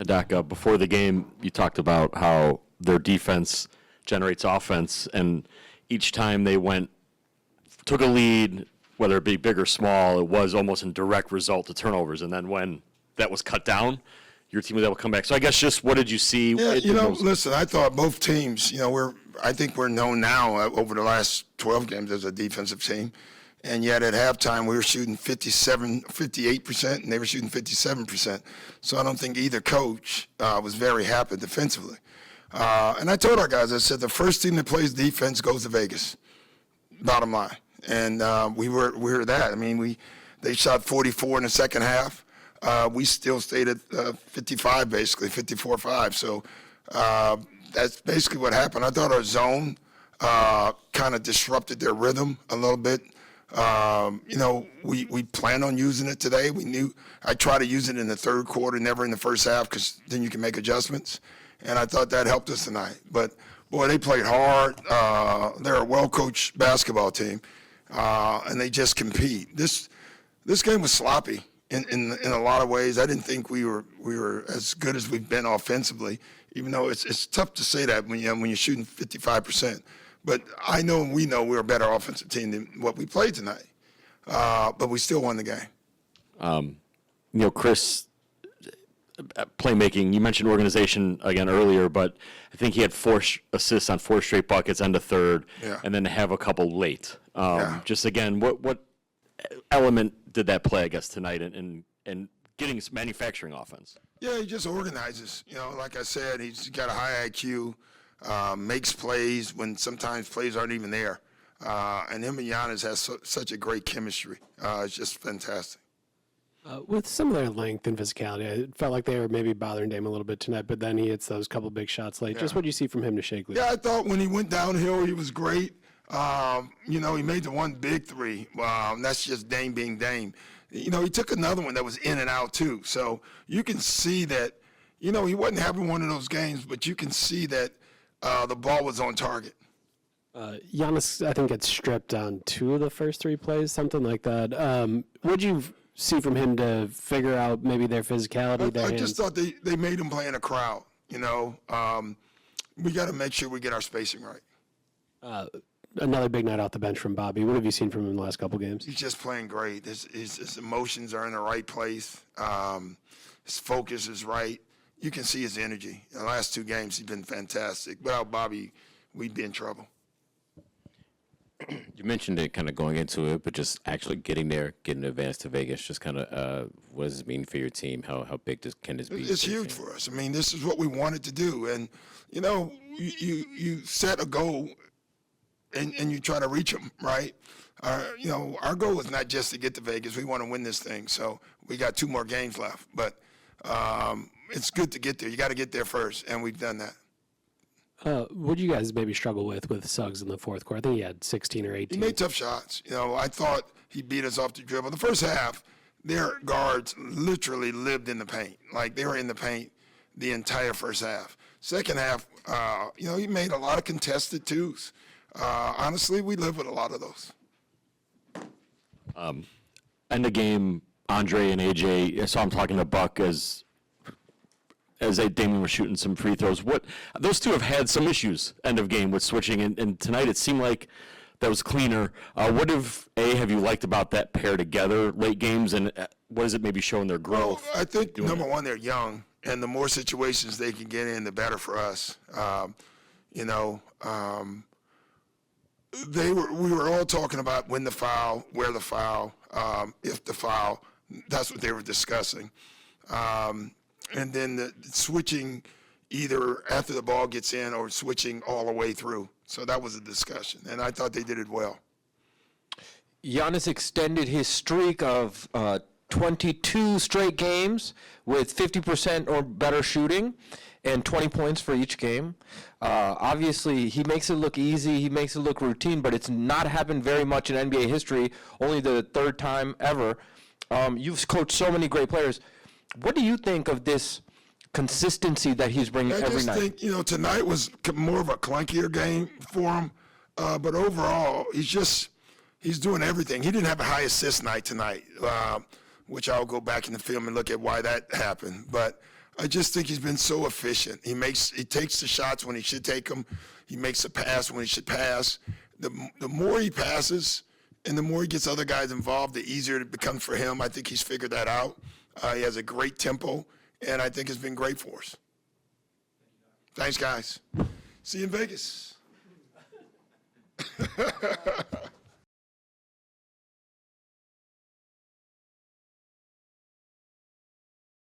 Sadaka. Before the game, you talked about how their defense generates offense, and each time they took a lead, whether it be big or small, it was almost in direct result to turnovers. And then when that was cut down, your team was able to come back. So I guess just what did you see? Yeah, listen, I thought both teams, I think we're known now over the last 12 games as a defensive team. And yet at halftime, we were shooting 58%, and they were shooting 57%. So I don't think either coach was very happy defensively. And I told our guys, I said, the first team that plays defense goes to Vegas, bottom line. And we were that. I mean, they shot 44 in the second half. We still stayed at 55, basically, 54-5. So that's basically what happened. I thought our zone kind of disrupted their rhythm a little bit. We planned on using it today. I tried to use it in the third quarter, never in the first half, because then you can make adjustments. And I thought that helped us tonight. But, boy, they played hard. They're a well-coached basketball team, and they just compete. This game was sloppy in a lot of ways. I didn't think we were as good as we've been offensively, even though it's tough to say that when you're shooting 55%. But I know and we know we're a better offensive team than what we played tonight. But we still won the game. Chris, playmaking, you mentioned organization again earlier, but I think he had 4 assists on 4 straight buckets, end of third, and then have a couple late. Just again, what element did that play, I guess, tonight in getting manufacturing offense? Yeah, he just organizes. Like I said, he's got a high IQ. Makes plays when sometimes plays aren't even there. And him and Giannis has such a great chemistry. It's just fantastic. With some of their length and physicality, it felt like they were maybe bothering Dame a little bit tonight, but then he hits those couple big shots late. Just what do you see from him to shake loose? Yeah, I thought when he went downhill, he was great. He made the one big three. That's just Dame being Dame. He took another one that was in and out, too. So you can see that, he wasn't having one of those games, but you can see that the ball was on target. Giannis, I think, gets stripped on 2 of the first 3 plays, something like that. What'd you see from him to figure out maybe their physicality? I just thought they made him play in a crowd. We got to make sure we get our spacing right. Another big night off the bench from Bobby. What have you seen from him in the last couple games? He's just playing great. His emotions are in the right place. His focus is right. You can see his energy. In the last 2 games, he's been fantastic. Without Bobby, we'd be in trouble. You mentioned it kind of going into it, but just actually getting there, getting advanced to Vegas, just kind of what does it mean for your team? How big can this be? It's huge for us. I mean, this is what we wanted to do. And, you set a goal and you try to reach them, right? Our goal is not just to get to Vegas. We want to win this thing. So we got 2 more games left. But it's good to get there. You got to get there first, and we've done that. What do you guys maybe struggle with Suggs in the fourth quarter? I think he had 16 or 18. He made tough shots. I thought he beat us off the dribble. The first half, their guards literally lived in the paint. Like, they were in the paint the entire first half. Second half, he made a lot of contested twos. Honestly, we live with a lot of those. End of game, Andre and AJ, I saw him talking to Buck as Damian was shooting some free throws. Those 2 have had some issues end of game with switching, and tonight it seemed like that was cleaner. What have you liked about that pair together late games, and what does it maybe show in their growth? Well, I think number one, they're young, and the more situations they can get in, the better for us. We were all talking about when the foul, where the foul, if the foul. That's what they were discussing. And then the switching either after the ball gets in or switching all the way through. So that was a discussion, and I thought they did it well. Giannis extended his streak of 22 straight games with 50% or better shooting and 20 points for each game. Obviously, he makes it look easy. He makes it look routine, but it's not happened very much in NBA history, only the 3rd time ever. You've coached so many great players. What do you think of this consistency that he's bringing every night? I just think, tonight was more of a clunkier game for him. But overall, he's doing everything. He didn't have a high assist night tonight, which I'll go back in the film and look at why that happened. But I just think he's been so efficient. He takes the shots when he should take them. He makes a pass when he should pass. The more he passes and the more he gets other guys involved, the easier it becomes for him. I think he's figured that out. He has a great tempo, and I think it's been great for us. Thanks, guys. See you in Vegas.